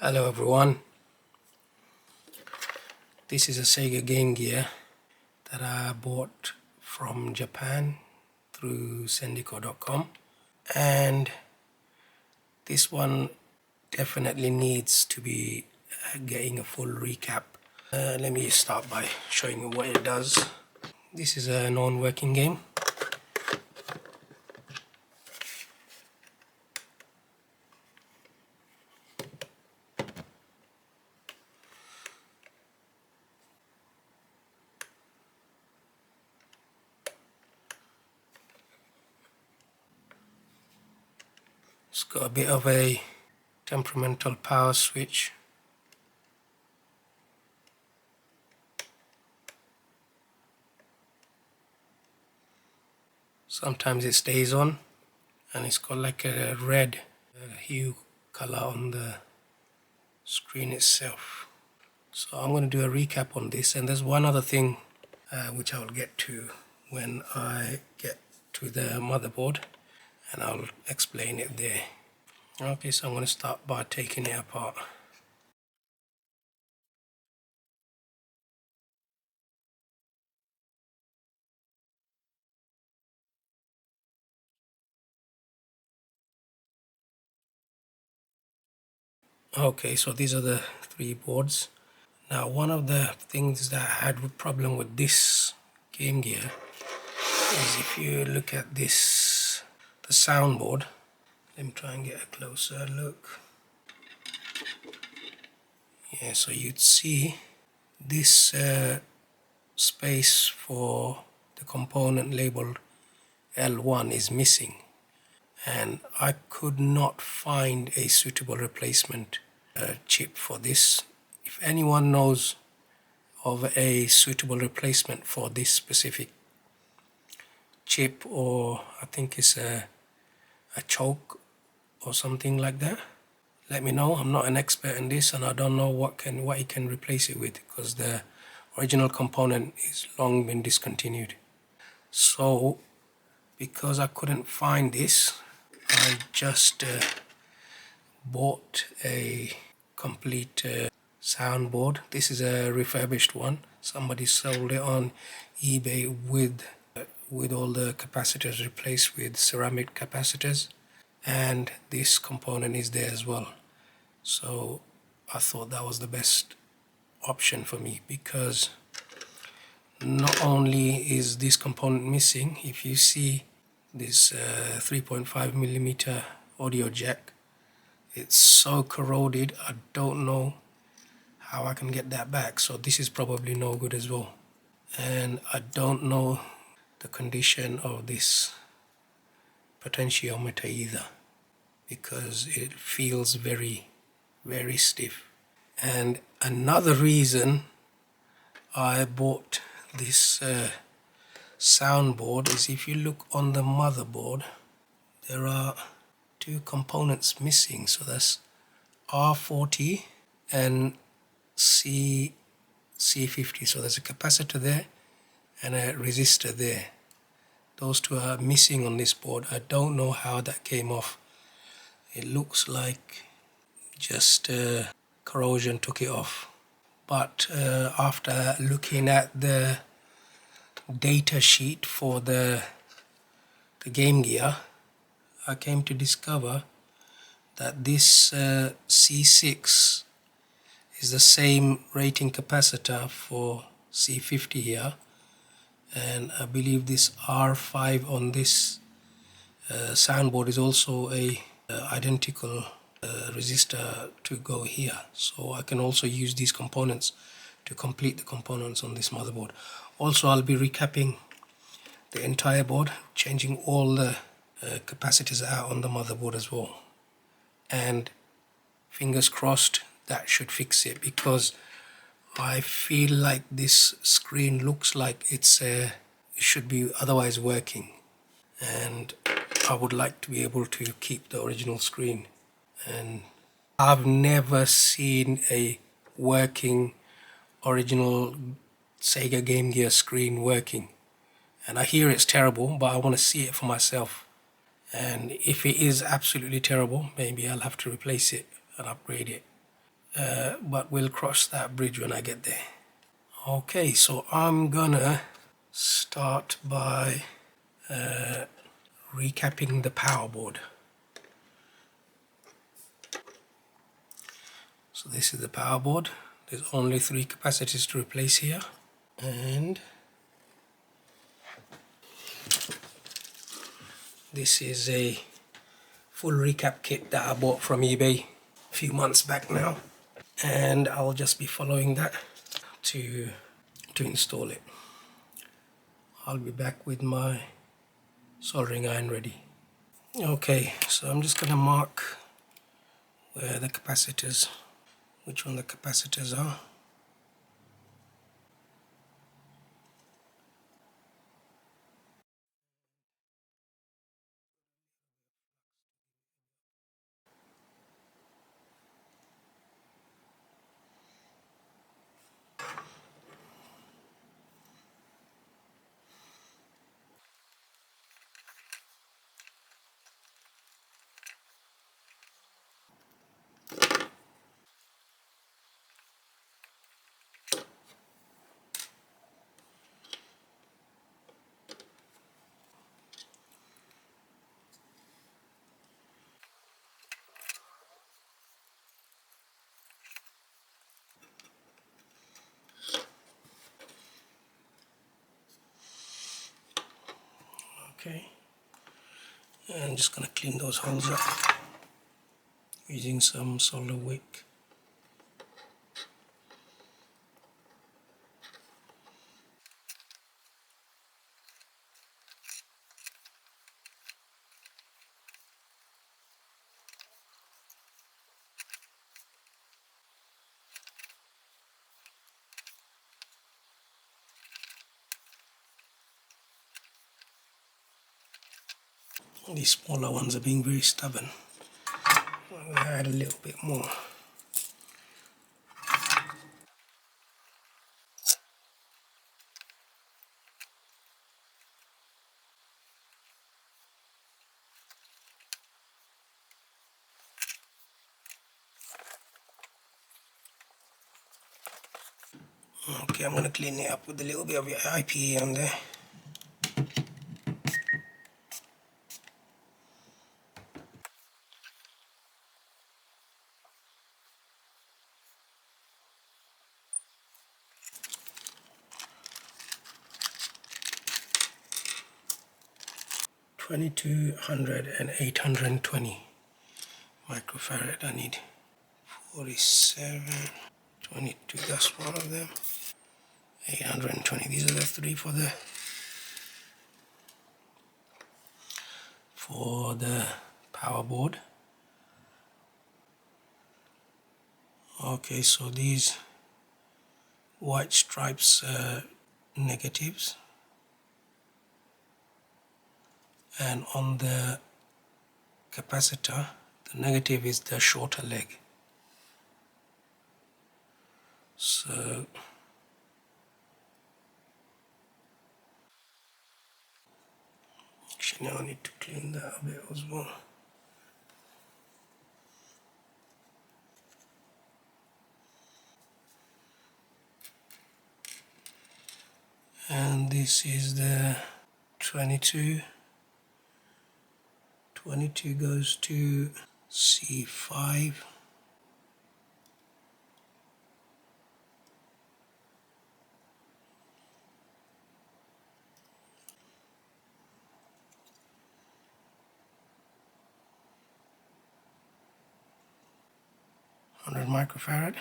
Hello everyone, this is a SEGA Game Gear that I bought from Japan through sendico.com, and this one definitely needs to be getting a full recap. Let me start by showing you what it does. This is a non-working game. It's got a bit of a temperamental power switch. Sometimes it stays on, and it's got like a red hue color on the screen itself. So I'm going to do a recap on this, and there's one other thing which I'll get to when I get to the motherboard, and I'll explain it there. Okay, so I'm going to start by taking it apart. Okay, so these are the three boards. Now, one of the things that I had a problem with this Game Gear is if you look at this, the soundboard. Let me try and get a closer look. Yeah, so you'd see this space for the component labeled L1 is missing, and I could not find a suitable replacement chip for this. If anyone knows of a suitable replacement for this specific chip, or I think it's a choke or something like that, let me know. I'm not an expert in this, and I don't know what you can replace it with, because the original component is long been discontinued. So because I couldn't find this, I just bought a complete soundboard. This is a refurbished one. Somebody sold it on eBay with all the capacitors replaced with ceramic capacitors, and this component is there as well. So I thought that was the best option for me, because not only is this component missing, if you see this 3.5mm audio jack, it's so corroded, I don't know how I can get that back. So this is probably no good as well, and I don't know the condition of this potentiometer either, because it feels very stiff. And another reason I bought this soundboard is, if you look on the motherboard, there are two components missing. So that's R40 and C50. So there's a capacitor there and a resistor there. Those two are missing on this board. I don't know how that came off. It looks like just corrosion took it off. But after looking at the data sheet for the Game Gear, I came to discover that this C6 is the same rating capacitor for C50 here, and I believe this R5 on this soundboard is also a identical resistor to go here. So I can also use these components to complete the components on this motherboard. Also, I'll be recapping the entire board, changing all the capacitors out on the motherboard as well, and fingers crossed that should fix it, because I feel like this screen looks like it should be otherwise working, and I would like to be able to keep the original screen. And I've never seen a working original SEGA Game Gear screen working, and I hear it's terrible, but I want to see it for myself. And if it is absolutely terrible, maybe I'll have to replace it and upgrade it. but we'll cross that bridge when I get there. Okay, so I'm gonna start by recapping the power board. So this is the power board. There's only 3 capacitors to replace here, and this is a full recap kit that I bought from eBay a few months back now, and I'll just be following that to install it. I'll be back with my soldering iron ready. Okay, so I'm just gonna mark where the capacitors, which one the capacitors are. Okay, and I'm just gonna clean those holes up using some solder wick. These smaller ones are being very stubborn. I'm gonna add a little bit more. Okay, I'm gonna clean it up with a little bit of your IPA on there. $2,200 and 820 microfarad. I need 47, 22. That's one of them. 820. These are the 3 for the power board. Okay, so these white stripes are negatives, and on the capacitor the negative is the shorter leg. So actually now I need to clean that a bit as well. And this is the 22. 22 goes to C5. Hundred microfarad.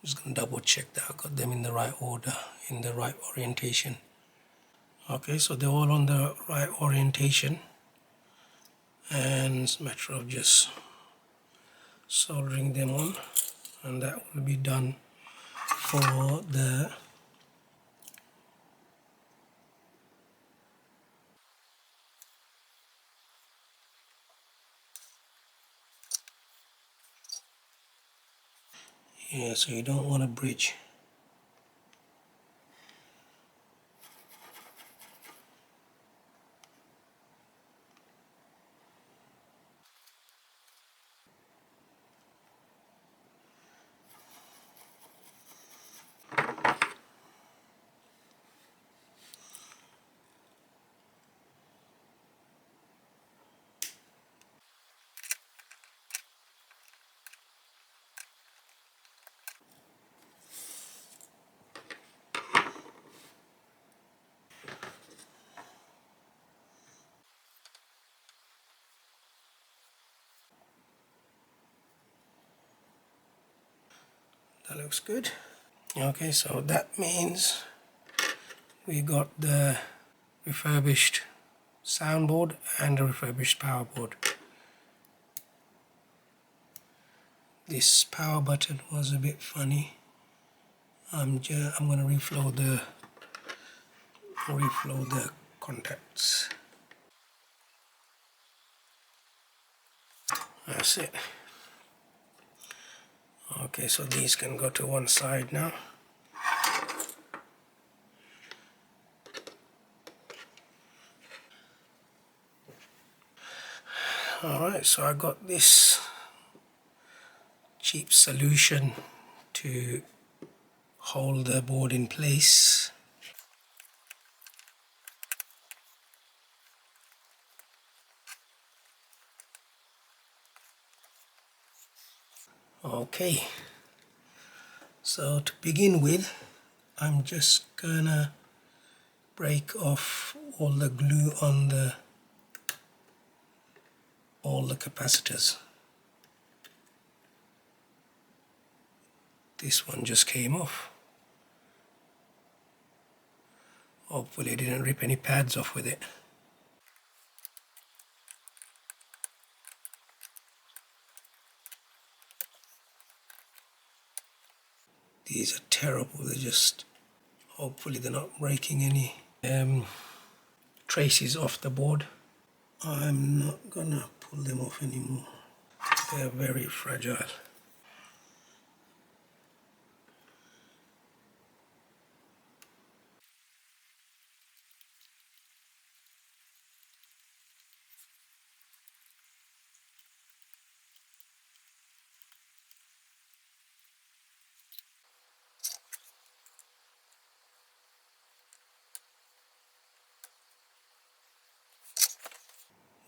Just gonna double check that I got them in the right order, in the right orientation. Okay, so they're all on the right orientation, and it's a matter of just soldering them on, and that will be done for the Yeah, so you don't want a bridge. That looks good. Okay, so that means we got the refurbished soundboard and a refurbished power board. This power button was a bit funny. I'm going to reflow the contacts. That's it. Okay, so these can go to one side now. Alright, so I got this cheap solution to hold the board in place. Okay, so to begin with, I'm just gonna break off all the glue on all the capacitors. This one just came off. Hopefully I didn't rip any pads off with it. These are terrible. They're just, hopefully they're not breaking any traces off the board. I'm not gonna pull them off anymore. They're very fragile.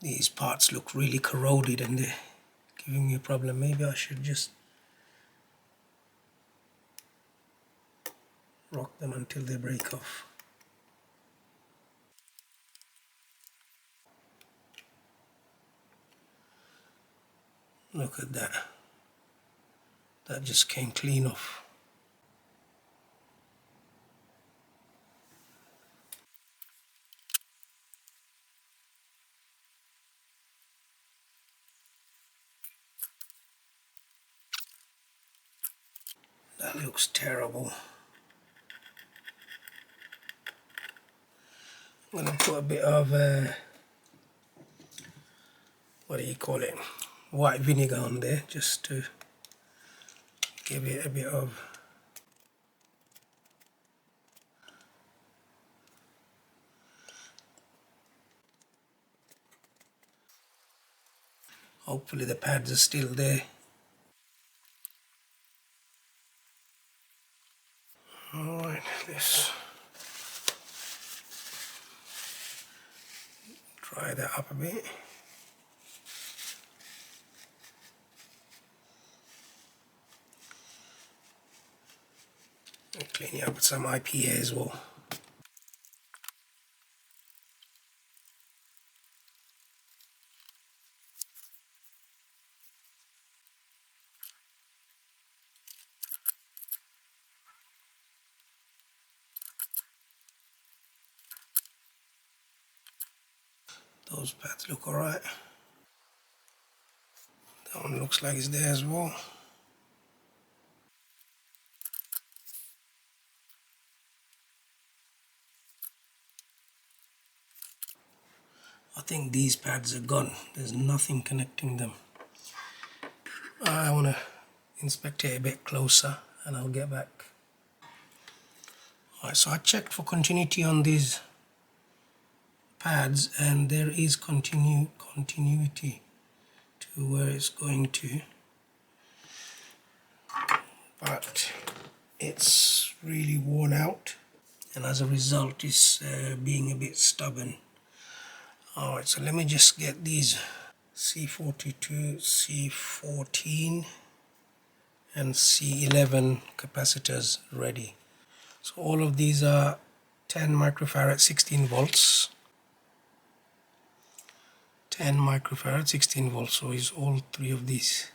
These parts look really corroded and they're giving me a problem. Maybe I should just rock them until they break off. Look at that. That just came clean off. That looks terrible. I'm going to put a bit of, what do you call it, white vinegar on there just to give it a bit of hopefully the pads are still there. Alright, let's dry that up a bit. And clean it up with some IPA as well. Those pads look alright. That one looks like it's there as well. I think these pads are gone. There's nothing connecting them. I want to inspect it a bit closer and I'll get back. Alright, so I checked for continuity on these pads and there is continuity to where it's going to, but it's really worn out and as a result it's being a bit stubborn. Alright, so let me just get these C42, C14 and C11 capacitors ready. So all of these are 10 microfarad 16 volts. 10 microfarad 16 volts, so is all three of these.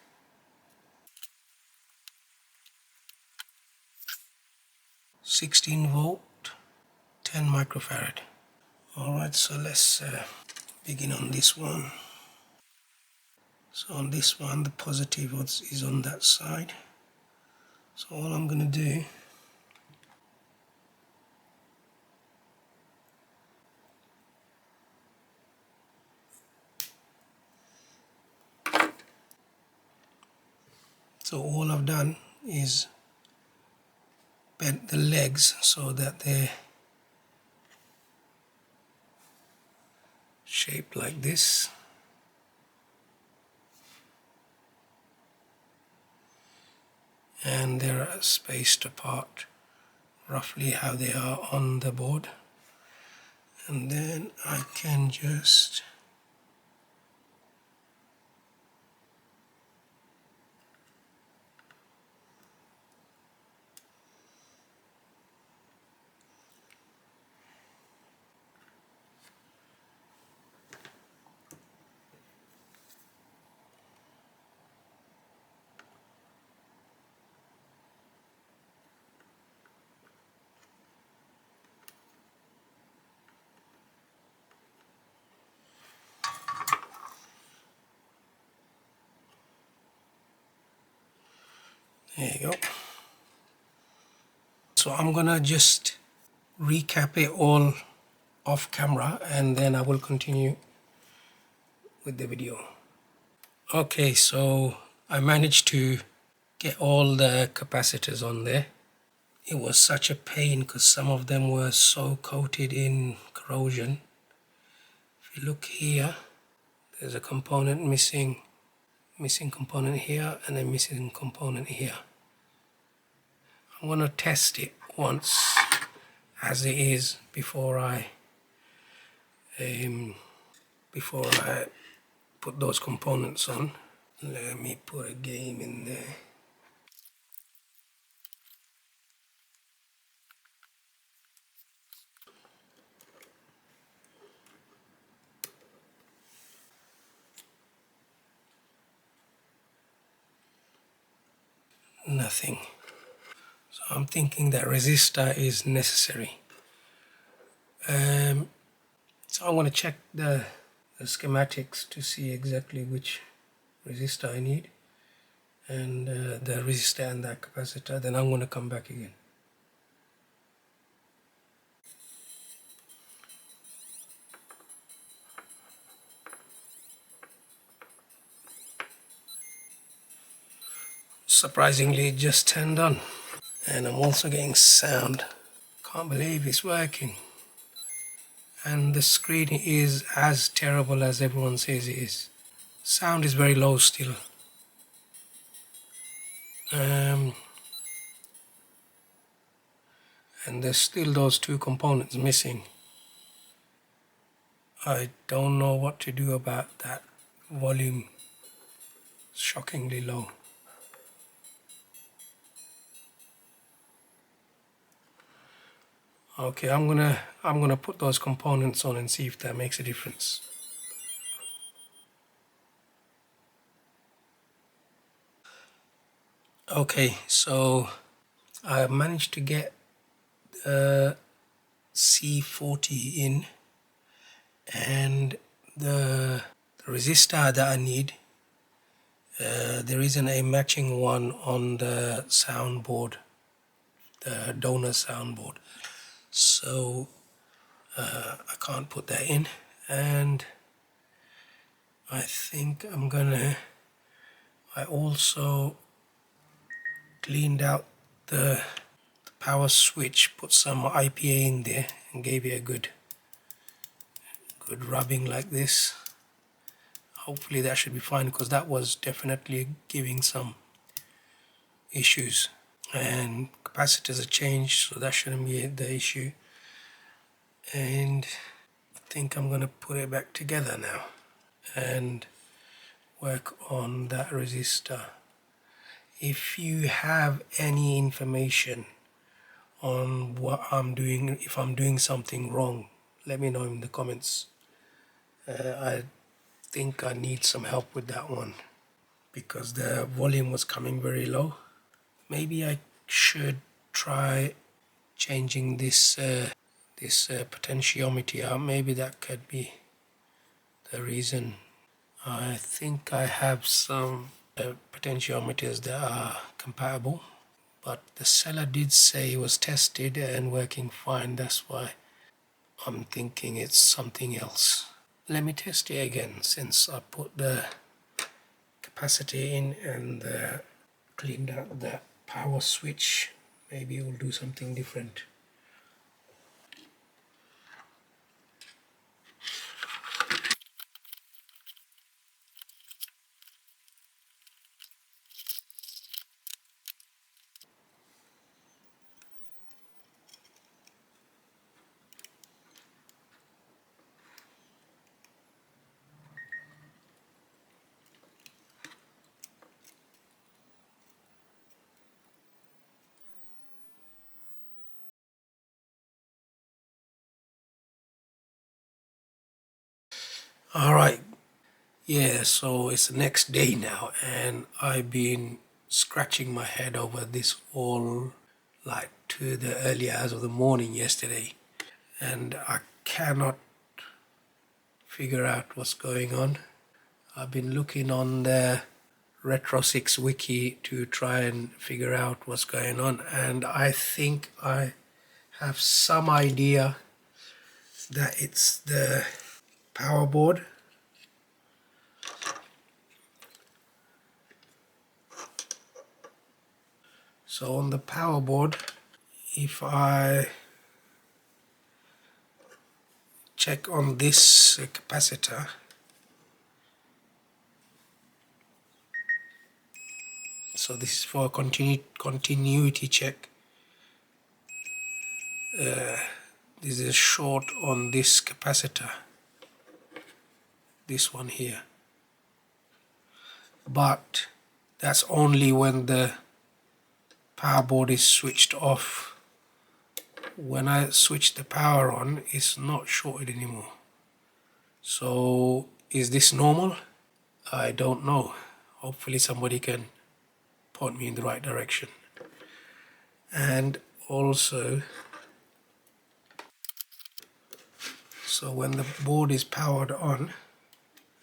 (16 volt) 10 microfarad. Alright, so let's begin on this one. So on this one the positive is on that side. So all I'm going to do, so all I've done is bent the legs so that they're shaped like this. And they're spaced apart roughly how they are on the board. And then I can just there you go. So I'm gonna just recap it all off camera and then I will continue with the video. Okay, so I managed to get all the capacitors on there. It was such a pain because some of them were so coated in corrosion. If you look here, there's a component missing component here and a missing component here. I'm going to test it once as it is before I put those components on. Let me put a game in there. Nothing. So I'm thinking that resistor is necessary. So I want to check the schematics to see exactly which resistor I need and the resistor and that capacitor. Then I'm going to come back again. Surprisingly, it just turned on. And I'm also getting sound. Can't believe it's working. And the screen is as terrible as everyone says it is. Sound is very low still. And there's still those two components missing. I don't know what to do about that volume. Shockingly low. Okay, I'm gonna put those components on and see if that makes a difference. Okay, so I managed to get C40 in, and the resistor that I need, there isn't a matching one on the soundboard, the donor soundboard, so I can't put that in. And I think I also cleaned out the power switch, put some IPA in there and gave it a good rubbing like this. Hopefully that should be fine, because that was definitely giving some issues. And capacitors are changed, so that shouldn't be the issue. And I think I'm going to put it back together now and work on that resistor. If you have any information on what I'm doing, if I'm doing something wrong, let me know in the comments. I think I need some help with that one, because the volume was coming very low. Maybe I should try changing this potentiometer. Maybe that could be the reason. I think I have some potentiometers that are compatible, but the seller did say it was tested and working fine. That's why I'm thinking it's something else. Let me test it again, since I put the capacitor in and cleaned out the power switch. Maybe it will do something different. Alright, yeah, so it's the next day now, and I've been scratching my head over this all like to the early hours of the morning yesterday, and I cannot figure out what's going on. I've been looking on the Retro6 wiki to try and figure out what's going on, and I think I have some idea that it's the power board. So on the power board, if I check on this capacitor, so this is for a continuity check. This is short on this capacitor, this one here, but that's only when the power board is switched off. When I switch the power on, it's not shorted anymore. So is this normal? I don't know. Hopefully somebody can point me in the right direction. And also, so when the board is powered on,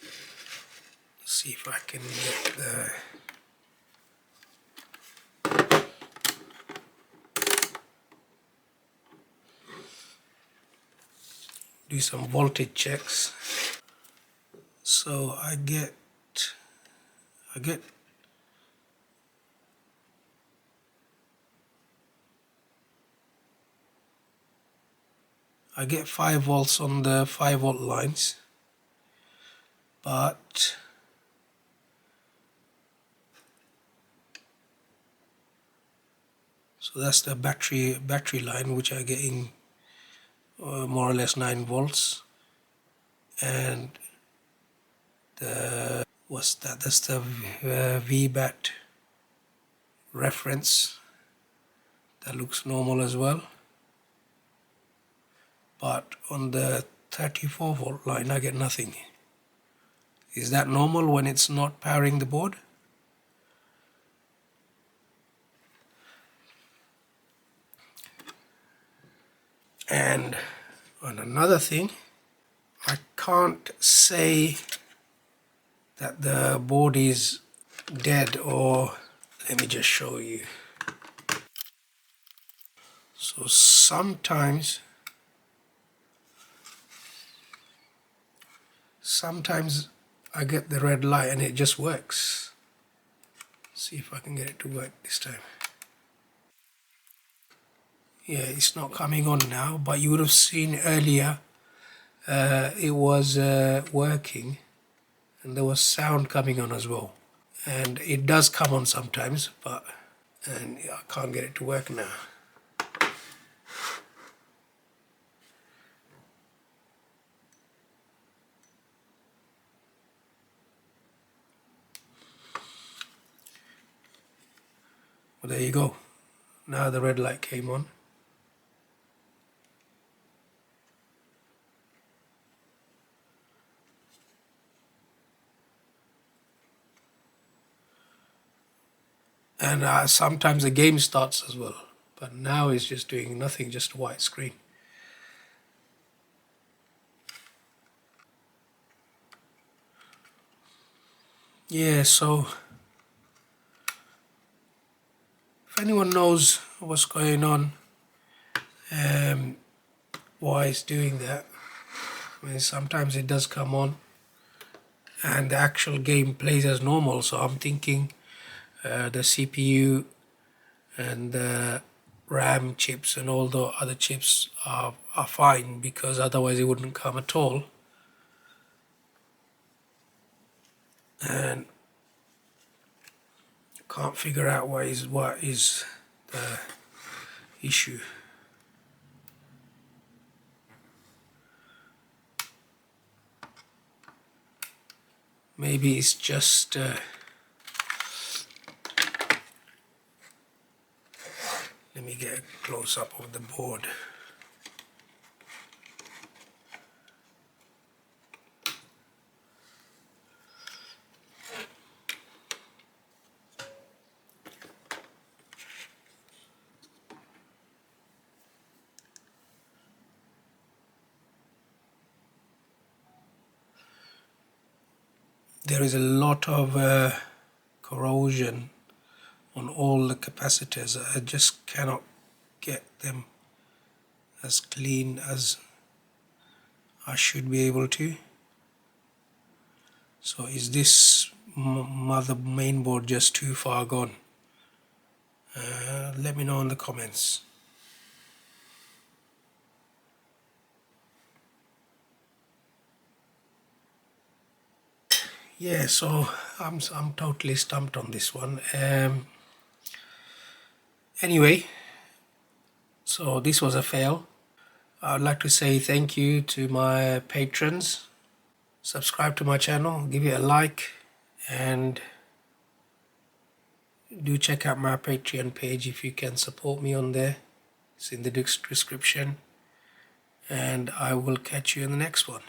let's see if I can get the do some voltage checks. So I get 5 volts on the 5 volt lines, but so that's the battery line, which are getting more or less 9 volts, and the what's that? That's the VBAT reference. That looks normal as well. But on the 34 volt line I get nothing. Is that normal when it's not powering the board? And on another thing, I can't say that the board is dead, or let me just show you. So sometimes I get the red light and it just works. See if I can get it to work this time. Yeah, it's not coming on now, but you would have seen earlier it was working and there was sound coming on as well. And it does come on sometimes, but and I can't get it to work now. Well, there you go. Now the red light came on. And sometimes the game starts as well, but now it's just doing nothing, just a white screen. Yeah, so if anyone knows what's going on, why it's doing that, I mean, sometimes it does come on and the actual game plays as normal, so I'm thinking the CPU and the RAM chips and all the other chips are fine, because otherwise it wouldn't come at all. And can't figure out what is the issue. Maybe it's just let me get a close up of the board. There is a lot of corrosion on all the capacitors. I just cannot get them as clean as I should be able to. So is this mainboard just too far gone? Let me know in the comments. Yeah, so I'm totally stumped on this one. Anyway, so this was a fail. I'd like to say thank you to my patrons. Subscribe to my channel, give it a like, and do check out my Patreon page if you can support me on there. It's in the description, and I will catch you in the next one.